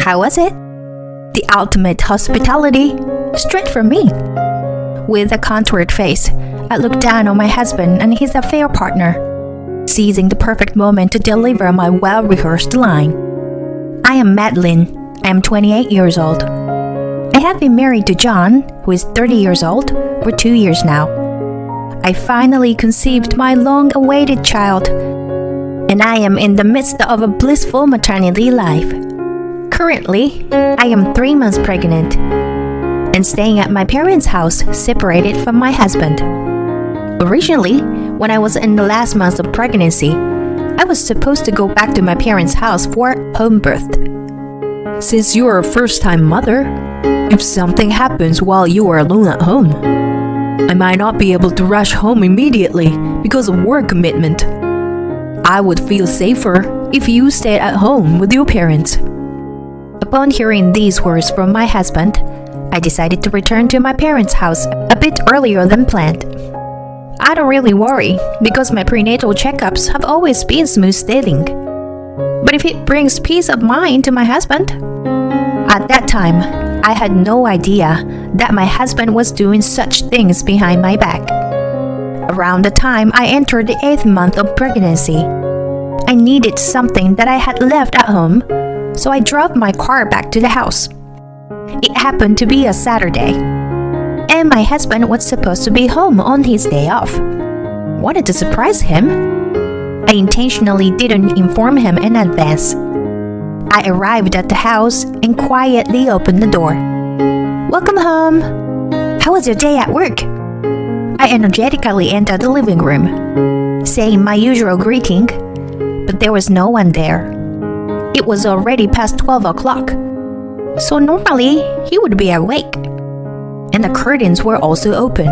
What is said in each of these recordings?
How was it? The ultimate hospitality, straight from me. With a contoured face, I looked down on my husband and his affair partner, seizing the perfect moment to deliver my well-rehearsed line. I am Madeline. I am 28 years old. I have been married to John, who is 30 years old, for 2 years now. I finally conceived my long-awaited child, and I am in the midst of a blissful maternity life. Currently, I am 3 months pregnant and staying at my parents' house, separated from my husband. Originally, when I was in the last months of pregnancy, I was supposed to go back to my parents' house for home birth. Since you are a first-time mother, if something happens while you are alone at home, I might not be able to rush home immediately because of work commitment. I would feel safer if you stayed at home with your parents. Upon hearing these words from my husband, I decided to return to my parents' house a bit earlier than planned. I don't really worry because my prenatal checkups have always been smooth sailing. But if it brings peace of mind to my husband? At that time, I had no idea that my husband was doing such things behind my back. Around the time I entered the 8th month of pregnancy, I needed something that I had left at home, so I drove my car back to the house. It happened to be a Saturday, and my husband was supposed to be home on his day off. Wanted to surprise him? I intentionally didn't inform him in advance. I arrived at the house and quietly opened the door. "Welcome home. How was your day at work?" I energetically entered the living room, saying my usual greeting, but there was no one there. It was already past 12 o'clock, so normally he would be awake. And the curtains were also open.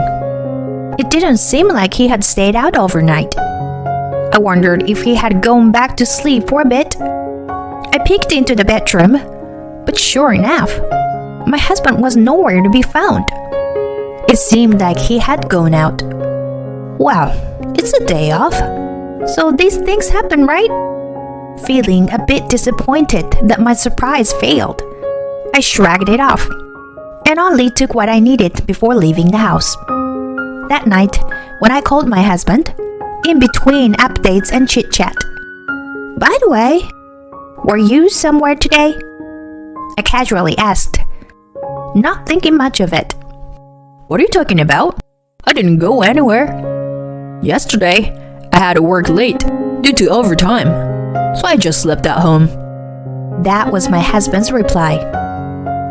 It didn't seem like he had stayed out overnight. I wondered if he had gone back to sleep for a bit. I peeked into the bedroom, but sure enough, my husband was nowhere to be found. It seemed like he had gone out. Well, it's a day off, so these things happen, right? Feeling a bit disappointed that my surprise failed, I shrugged it off and only took what I needed before leaving the house. That night, when I called my husband, in between updates and chit-chat, "By the way, were you somewhere today?" I casually asked, not thinking much of it. "What are you talking about? I didn't go anywhere. Yesterday, I had to work late due to overtime, so I just slept at home." That was my husband's reply.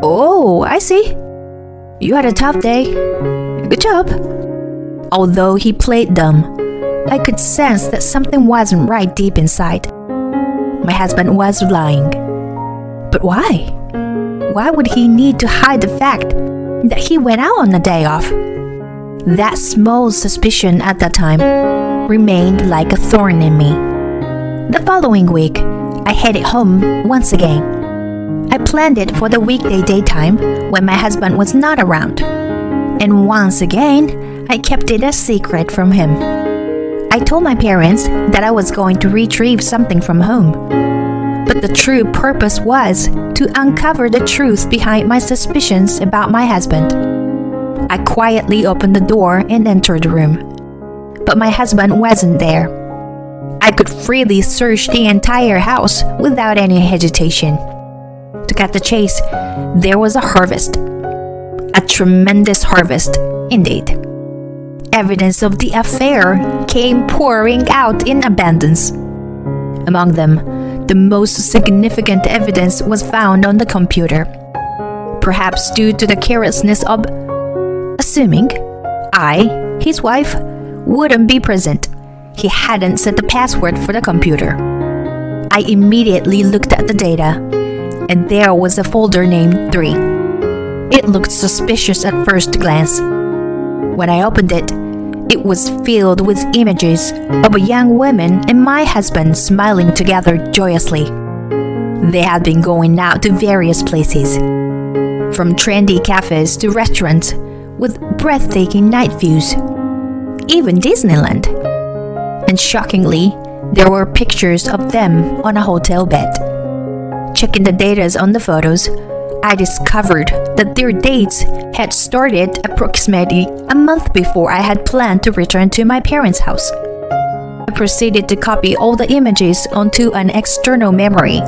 "Oh, I see. You had a tough day. Good job." Although he played dumb, I could sense that something wasn't right deep inside. My husband was lying. But why? Why would he need to hide the fact that he went out on a day off? That small suspicion at that time remained like a thorn in me. The following week, I headed home once again. I planned it for the weekday daytime when my husband was not around. And once again, I kept it a secret from him. I told my parents that I was going to retrieve something from home. But the true purpose was to uncover the truth behind my suspicions about my husband. I quietly opened the door and entered the room. But my husband wasn't there. I could freely search the entire house without any hesitation. To cut the chase, there was a harvest. A tremendous harvest, indeed. Evidence of the affair came pouring out in abundance. Among them, the most significant evidence was found on the computer. Perhaps due to the carelessness of assuming I, his wife, wouldn't be present, he hadn't set the password for the computer. I immediately looked at the data, and there was a folder named 3. It looked suspicious at first glance. When I opened it, it was filled with images of a young woman and my husband smiling together joyously. They had been going out to various places, from trendy cafes to restaurants with breathtaking night views, even Disneyland. And shockingly, there were pictures of them on a hotel bed. Checking the data on the photos, I discovered that their dates had started approximately a month before I had planned to return to my parents' house. I proceeded to copy all the images onto an external memory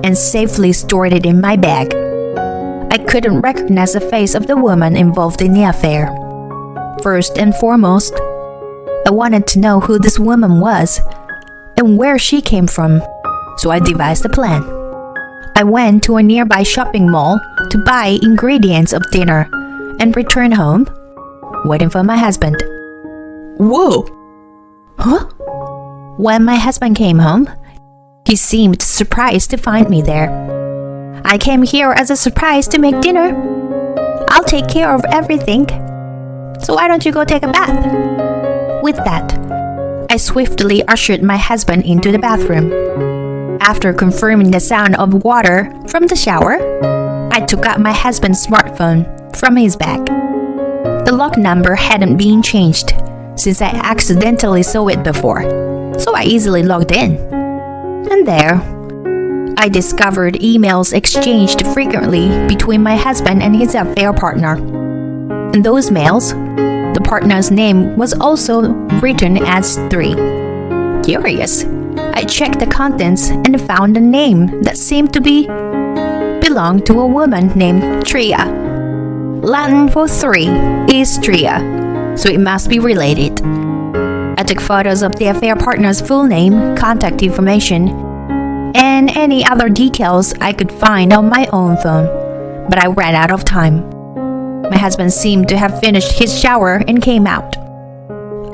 and safely stored it in my bag. I couldn't recognize the face of the woman involved in the affair. First and foremost, I wanted to know who this woman was and where she came from, so I devised a plan. I went to a nearby shopping mall to buy ingredients of dinner and returned home, waiting for my husband. Whoa! Huh? When my husband came home, he seemed surprised to find me there. I came here as a surprise to make dinner. I'll take care of everything. So why don't you go take a bath? With that, I swiftly ushered my husband into the bathroom. After confirming the sound of water from the shower, I took out my husband's smartphone from his bag. The lock number hadn't been changed since I accidentally saw it before, so I easily logged in. And there, I discovered emails exchanged frequently between my husband and his affair partner. In those mails, the partner's name was also written as 3. Curious, I checked the contents and found a name that seemed to belong to a woman named Tria. Latin for 3 is Tria, so it must be related. I took photos of the affair partner's full name, contact information, and any other details I could find on my own phone, but I ran out of time. My husband seemed to have finished his shower and came out.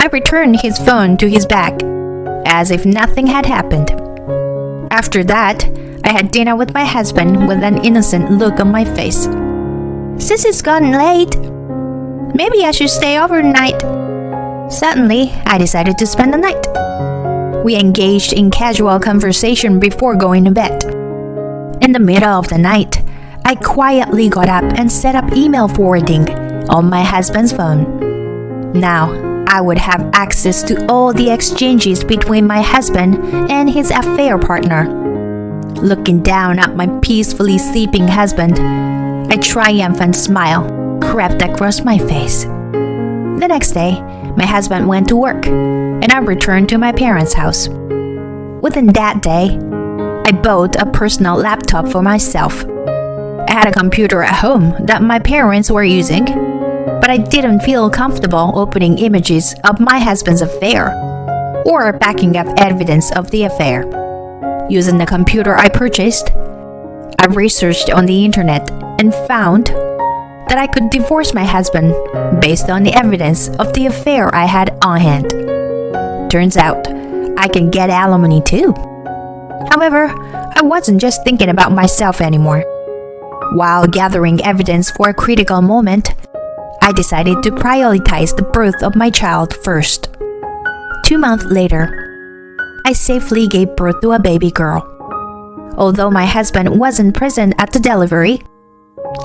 I returned his phone to his bag, as if nothing had happened. After that, I had dinner with my husband with an innocent look on my face. Since it's gotten late, maybe I should stay overnight. Suddenly, I decided to spend the night. We engaged in casual conversation before going to bed. In the middle of the night, I quietly got up and set up email forwarding on my husband's phone. Now, I would have access to all the exchanges between my husband and his affair partner. Looking down at my peacefully sleeping husband, a triumphant smile crept across my face. The next day, my husband went to work, and I returned to my parents' house. Within that day, I bought a personal laptop for myself. I had a computer at home that my parents were using, but I didn't feel comfortable opening images of my husband's affair or backing up evidence of the affair. Using the computer I purchased, I researched on the internet and found that I could divorce my husband based on the evidence of the affair I had on hand. Turns out, I can get alimony too. However, I wasn't just thinking about myself anymore. While gathering evidence for a critical moment, I decided to prioritize the birth of my child first. 2 months later, I safely gave birth to a baby girl. Although my husband wasn't present at the delivery,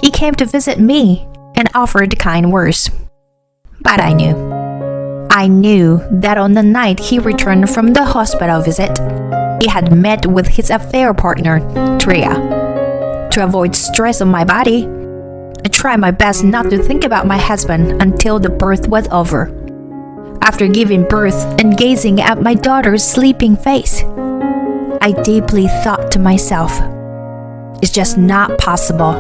he came to visit me and offered kind words. But I knew that on the night he returned from the hospital visit, he had met with his affair partner, Tria. To avoid stress on my body, I tried my best not to think about my husband until the birth was over. After giving birth and gazing at my daughter's sleeping face, I deeply thought to myself, it's just not possible.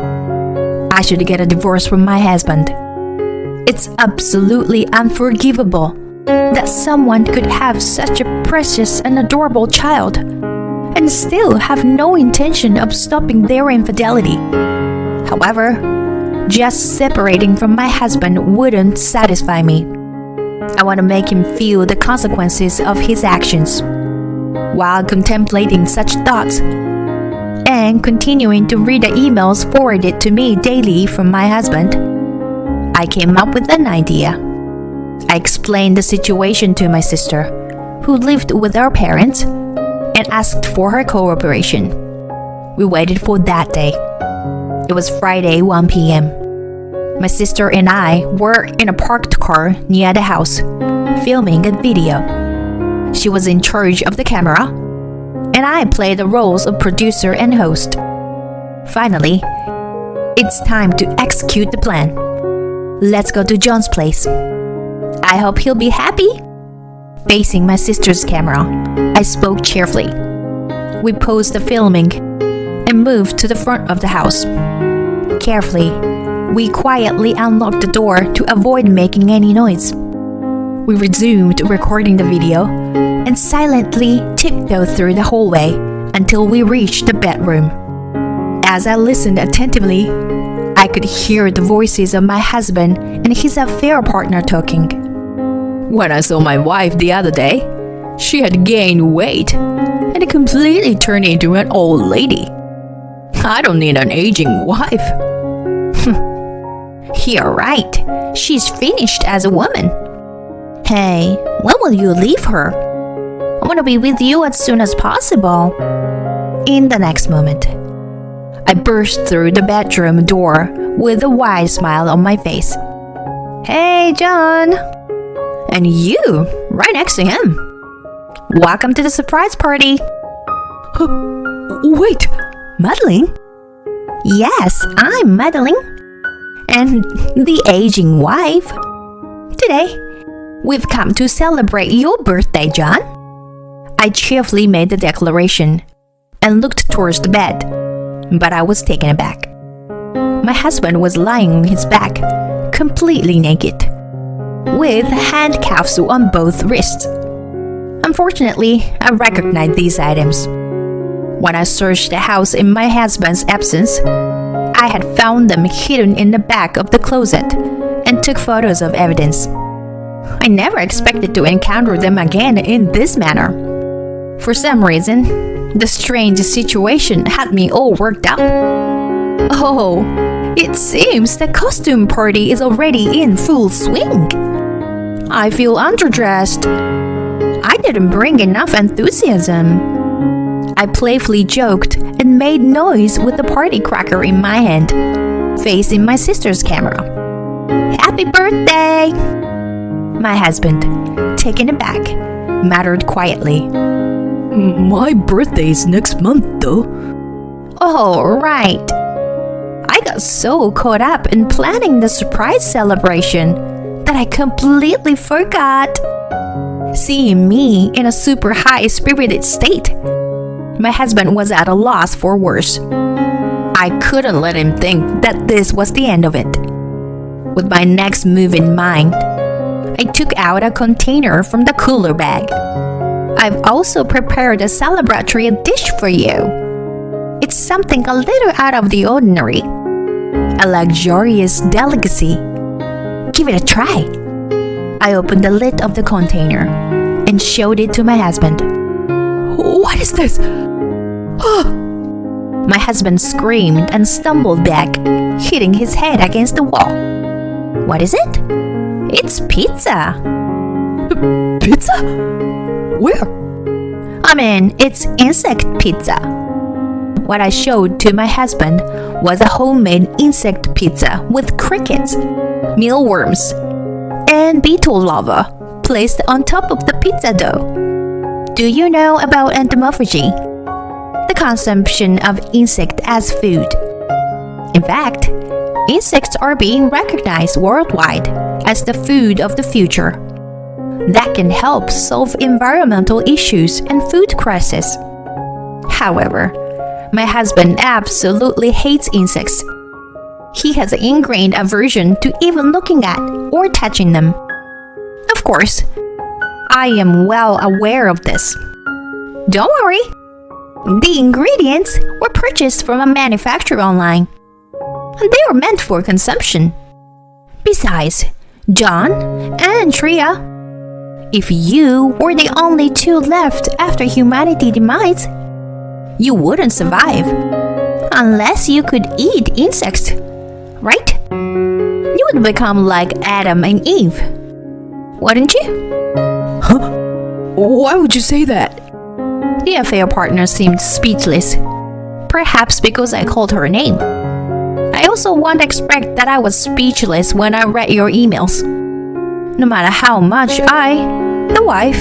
I should get a divorce from my husband. It's absolutely unforgivable that someone could have such a precious and adorable child and still have no intention of stopping their infidelity. However, just separating from my husband wouldn't satisfy me. I want to make him feel the consequences of his actions. While contemplating such thoughts and continuing to read the emails forwarded to me daily from my husband, I came up with an idea. I explained the situation to my sister, who lived with our parents, and asked for her cooperation. We waited for that day. It was Friday, 1 p.m. My sister and I were in a parked car near the house, filming a video. She was in charge of the camera, and I play the roles of producer and host. Finally, it's time to execute the plan. Let's go to John's place. I hope he'll be happy. Facing my sister's camera, I spoke cheerfully. We paused the filming and moved to the front of the house. Carefully, we quietly unlocked the door to avoid making any noise. We resumed recording the video and silently tiptoed through the hallway until we reached the bedroom. As I listened attentively, I could hear the voices of my husband and his affair partner talking. When I saw my wife the other day, she had gained weight and completely turned into an old lady. I don't need an aging wife. You're right. She's finished as a woman. Hey, when will you leave her? I want to be with you as soon as possible. In the next moment, I burst through the bedroom door with a wide smile on my face. Hey, John! And you, right next to him. Welcome to the surprise party. Wait, Madeline? Yes, I'm Madeline. And the aging wife. Today, we've come to celebrate your birthday, John. I cheerfully made the declaration and looked towards the bed, but I was taken aback. My husband was lying on his back, completely naked, with handcuffs on both wrists. Unfortunately, I recognized these items. When I searched the house in my husband's absence, I had found them hidden in the back of the closet and took photos of evidence. I never expected to encounter them again in this manner. For some reason, the strange situation had me all worked up. Oh, it seems the costume party is already in full swing. I feel underdressed. I didn't bring enough enthusiasm. I playfully joked and made noise with the party cracker in my hand, facing my sister's camera. Happy birthday! My husband, taken aback, muttered quietly. My birthday is next month, though. Oh, right. I got so caught up in planning the surprise celebration that I completely forgot. Seeing me in a super high-spirited state, my husband was at a loss for words. I couldn't let him think that this was the end of it. With my next move in mind, I took out a container from the cooler bag. I've also prepared a celebratory dish for you. It's something a little out of the ordinary. A luxurious delicacy. Give it a try. I opened the lid of the container and showed it to my husband. What is this? My husband screamed and stumbled back, hitting his head against the wall. What is it? It's pizza. Pizza? Where? I mean, it's insect pizza. What I showed to my husband was a homemade insect pizza with crickets, mealworms, and beetle larvae placed on top of the pizza dough. Do you know about entomophagy? The consumption of insects as food. In fact, insects are being recognized worldwide as the food of the future that can help solve environmental issues and food crisis. However, my husband absolutely hates insects. He has an ingrained aversion to even looking at or touching them. Of course, I am well aware of this. Don't worry. The ingredients were purchased from a manufacturer online, and they are meant for consumption. Besides, John and Tria, if you were the only two left after humanity's demise, you wouldn't survive unless you could eat insects, right? You would become like Adam and Eve, wouldn't you? Huh? Why would you say that? The affair partner seemed speechless, perhaps because I called her name. I also won't expect that I was speechless when I read your emails. No matter how much I, the wife,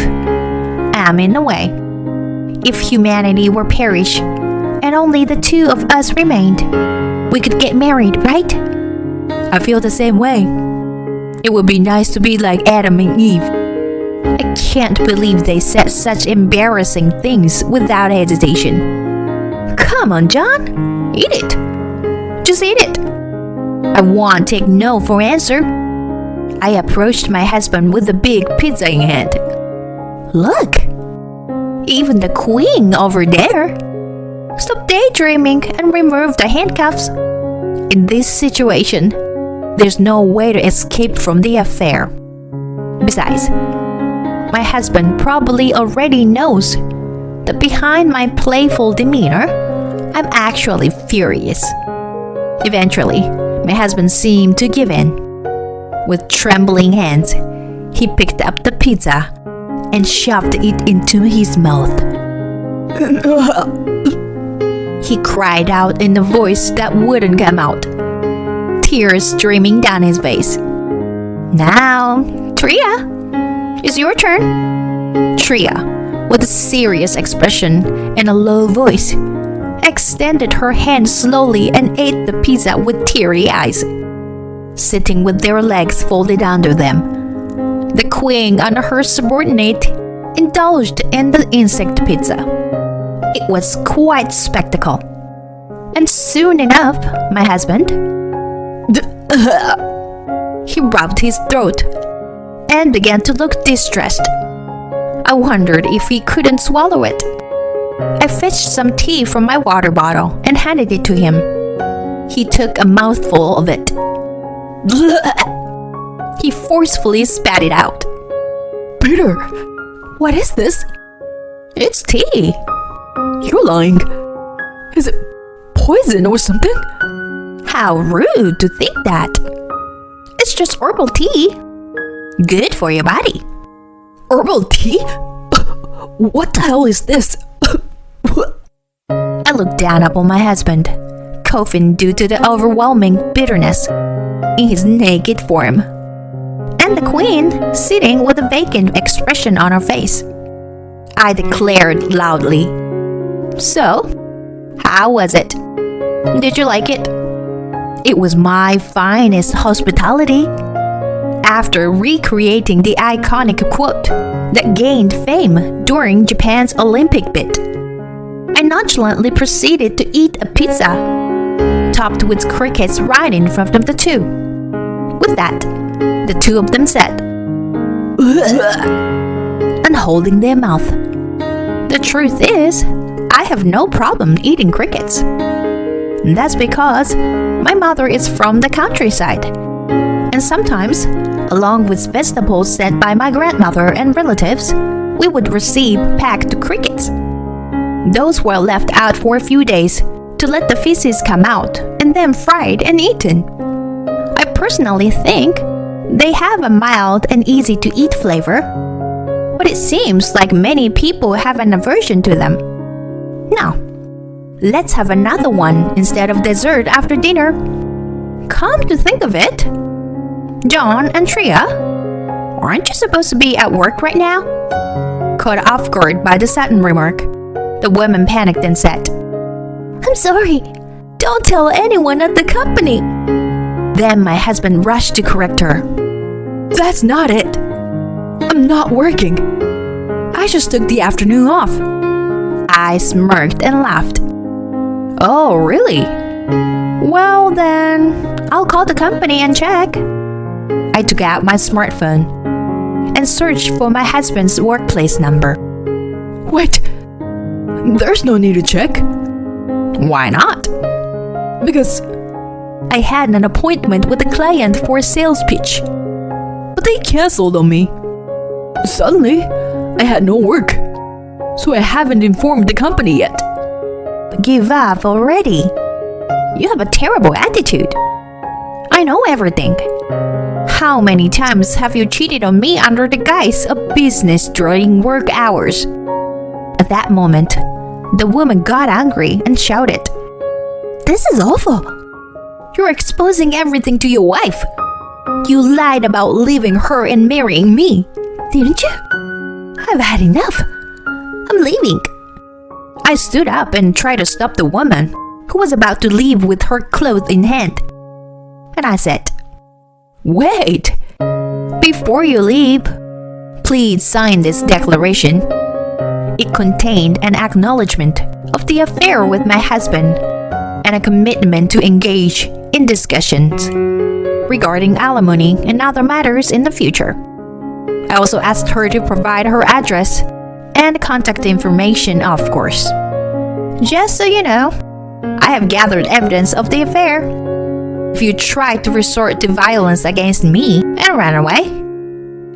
am in the way. If humanity were perish and only the two of us remained, we could get married, right? I feel the same way. It would be nice to be like Adam and Eve. I can't believe they said such embarrassing things without hesitation. Come on, John. Eat it. Just eat it. I won't take no for answer. I approached my husband with a big pizza in hand. Look, even the queen over there. Stop daydreaming and remove the handcuffs. In this situation, there's no way to escape from the affair. Besides, my husband probably already knows that behind my playful demeanor, I'm actually furious. Eventually, my husband seemed to give in. With trembling hands, he picked up the pizza and shoved it into his mouth. He cried out in a voice that wouldn't come out, tears streaming down his face. Now, Tria, it's your turn. Tria, with a serious expression and a low voice, extended her hand slowly and ate the pizza with teary eyes. Sitting with their legs folded under them, the queen and her subordinate indulged in the insect pizza. It was quite spectacle. And soon enough, my husband, he rubbed his throat and began to look distressed. I wondered if he couldn't swallow it. I fetched some tea from my water bottle and handed it to him. He took a mouthful of it. He forcefully spat it out. Peter, what is this? It's tea. You're lying. Is it poison or something? How rude to think that. It's just herbal tea. Good for your body. Herbal tea? What the hell is this? I looked down upon my husband, coughing due to the overwhelming bitterness in his naked form, and the queen sitting with a vacant expression on her face. I declared loudly, "So, how was it? Did you like it?" It was my finest hospitality. After recreating the iconic quote that gained fame during Japan's Olympic bid, I nonchalantly proceeded to eat a pizza, topped with crickets right in front of the two. With that, the two of them said, and holding their mouth. The truth is, I have no problem eating crickets. That's because my mother is from the countryside, and sometimes, along with vegetables sent by my grandmother and relatives, we would receive packed crickets. Those were left out for a few days to let the feces come out and then fried and eaten. I personally think they have a mild and easy to eat flavor, but it seems like many people have an aversion to them. Now, let's have another one instead of dessert after dinner. Come to think of it, John and Tria, aren't you supposed to be at work right now? Caught off guard by the sudden remark, the woman panicked and said, "I'm sorry, don't tell anyone at the company." Then my husband rushed to correct her. That's not it. I'm not working. I just took the afternoon off. I smirked and laughed. Oh, really? Well then, I'll call the company and check. I took out my smartphone and searched for my husband's workplace number. Wait, there's no need to check. Why not? Because I had an appointment with a client for a sales pitch, but they canceled on me. Suddenly, I had no work, so I haven't informed the company yet. Give up already. You have a terrible attitude. I know everything. How many times have you cheated on me under the guise of business during work hours? At that moment, the woman got angry and shouted, "This is awful. You're exposing everything to your wife. You lied about leaving her and marrying me, didn't you? I've had enough. I'm leaving." I stood up and tried to stop the woman, who was about to leave with her clothes in hand. And I said, "Wait! Before you leave, please sign this declaration." It contained an acknowledgement of the affair with my husband and a commitment to engage in discussions regarding alimony and other matters in the future. I also asked her to provide her address and contact information, of course. Just so you know, I have gathered evidence of the affair. If you try to resort to violence against me and run away,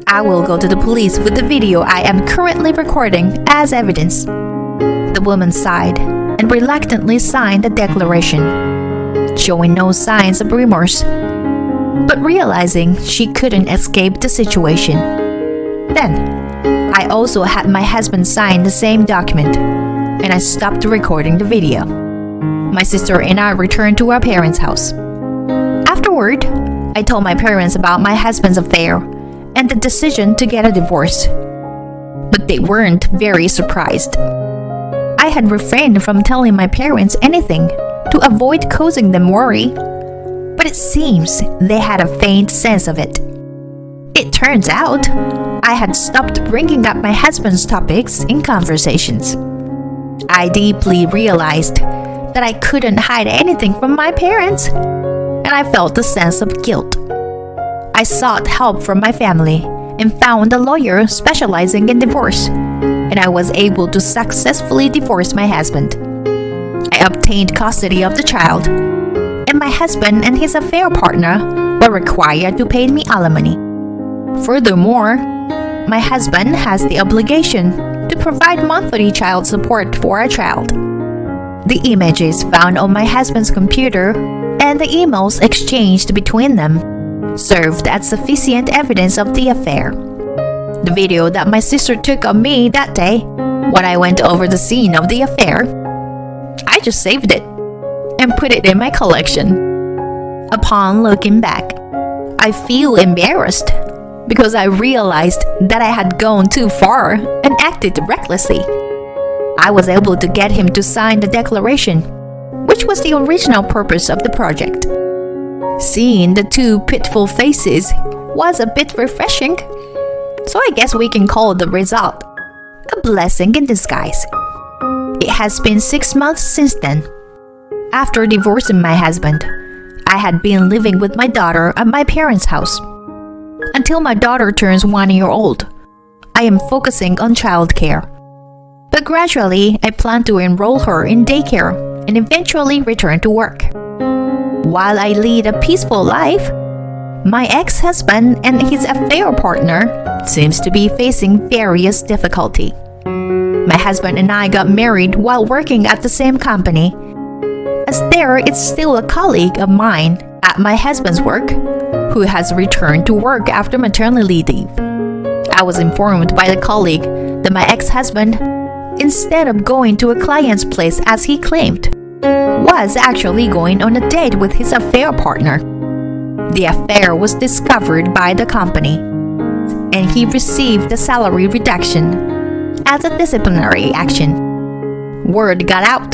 I will go to the police with the video I am currently recording as evidence. The woman sighed and reluctantly signed the declaration, showing no signs of remorse, but realizing she couldn't escape the situation. Then, I also had my husband sign the same document, and I stopped recording the video. My sister and I returned to our parents' house. Afterward, I told my parents about my husband's affair and the decision to get a divorce. But they weren't very surprised. I had refrained from telling my parents anything to avoid causing them worry, but it seems they had a faint sense of it. It turns out, I had stopped bringing up my husband's topics in conversations. I deeply realized that I couldn't hide anything from my parents, and I felt a sense of guilt. I sought help from my family and found a lawyer specializing in divorce, and I was able to successfully divorce my husband. I obtained custody of the child, and my husband and his affair partner were required to pay me alimony. Furthermore, my husband has the obligation to provide monthly child support for our child. The images found on my husband's computer and the emails exchanged between them served as sufficient evidence of the affair. The video that my sister took of me that day, when I went over the scene of the affair, I just saved it and put it in my collection. Upon looking back, I feel embarrassed because I realized that I had gone too far and acted recklessly. I was able to get him to sign the declaration, which was the original purpose of the project. Seeing the two pitiful faces was a bit refreshing, so I guess we can call the result a blessing in disguise. It has been 6 months since then. After divorcing my husband, I had been living with my daughter at my parents' house. Until my daughter turns 1 year old, I am focusing on childcare. But gradually, I plan to enroll her in daycare and eventually return to work. While I lead a peaceful life, my ex-husband and his affair partner seems to be facing various difficulty. My husband and I got married while working at the same company, as there is still a colleague of mine at my husband's work who has returned to work after maternity leave. I was informed by the colleague that my ex-husband, instead of going to a client's place as he claimed, was actually going on a date with his affair partner. The affair was discovered by the company, and he received a salary reduction as a disciplinary action. Word got out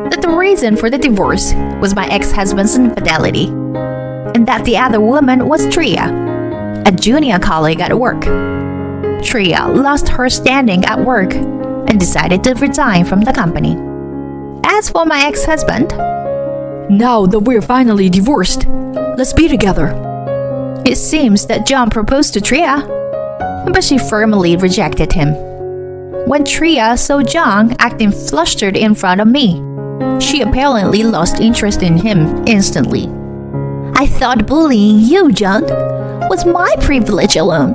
that the reason for the divorce was my ex-husband's infidelity, and that the other woman was Tria, a junior colleague at work. Tria lost her standing at work and decided to resign from the company. As for my ex-husband, Now that we're finally divorced, let's be together. it seems that John proposed to Tria, but she firmly rejected him. When Tria saw John acting flustered in front of me, she apparently lost interest in him instantly. I thought bullying you, John, was my privilege alone.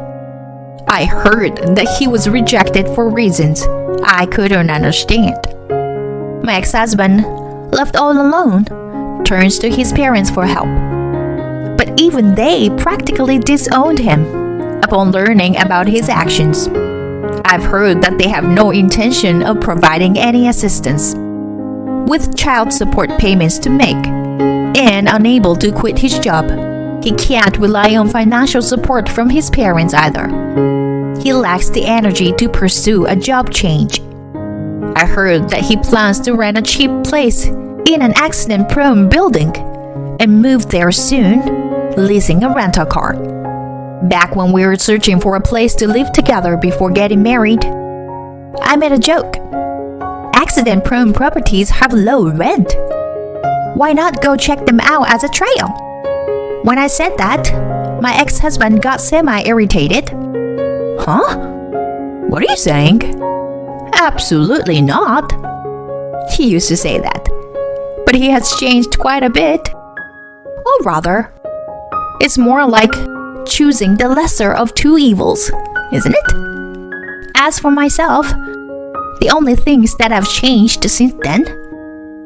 I heard that he was rejected for reasons I couldn't understand. My ex-husband, left all alone, turns to his parents for help. But even they practically disowned him upon learning about his actions. I've heard that they have no intention of providing any assistance. With child support payments to make and unable to quit his job, he can't rely on financial support from his parents either. He lacks the energy to pursue a job change. I heard that he plans to rent a cheap place in an accident-prone building and move there soon, leasing a rental car. Back when we were searching for a place to live together before getting married, I made a joke. Accident-prone properties have low rent. Why not go check them out as a trial? When I said that, my ex-husband got semi-irritated. Huh? What are you saying? Absolutely not. He used to say that, but he has changed quite a bit. Or rather, it's more like choosing the lesser of two evils, isn't it? As for myself, the only things that have changed since then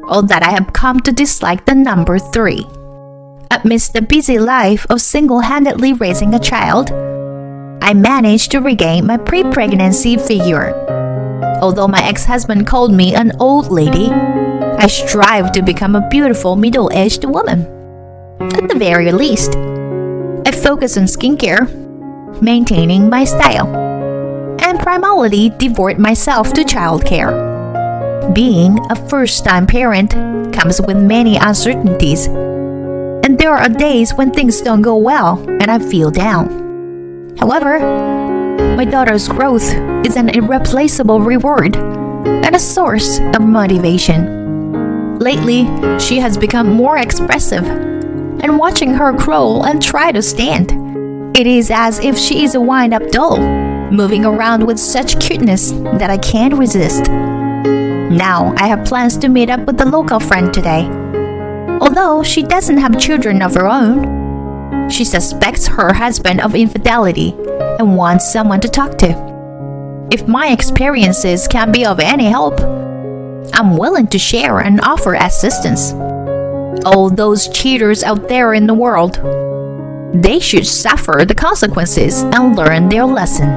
are that I have come to dislike the number 3. Amidst the busy life of single-handedly raising a child, I managed to regain my pre-pregnancy figure. Although my ex-husband called me an old lady, I strive to become a beautiful middle-aged woman. At the very least, I focus on skincare, maintaining my style, and primarily devote myself to childcare. Being a first-time parent comes with many uncertainties, and there are days when things don't go well and I feel down. However, my daughter's growth is an irreplaceable reward and a source of motivation. Lately, she has become more expressive, and watching her crawl and try to stand, it is as if she is a wind-up doll, moving around with such cuteness that I can't resist. Now, I have plans to meet up with a local friend today. Although she doesn't have children of her own, she suspects her husband of infidelity and wants someone to talk to. If my experiences can be of any help, I'm willing to share and offer assistance. All those cheaters out there in the world, they should suffer the consequences and learn their lesson.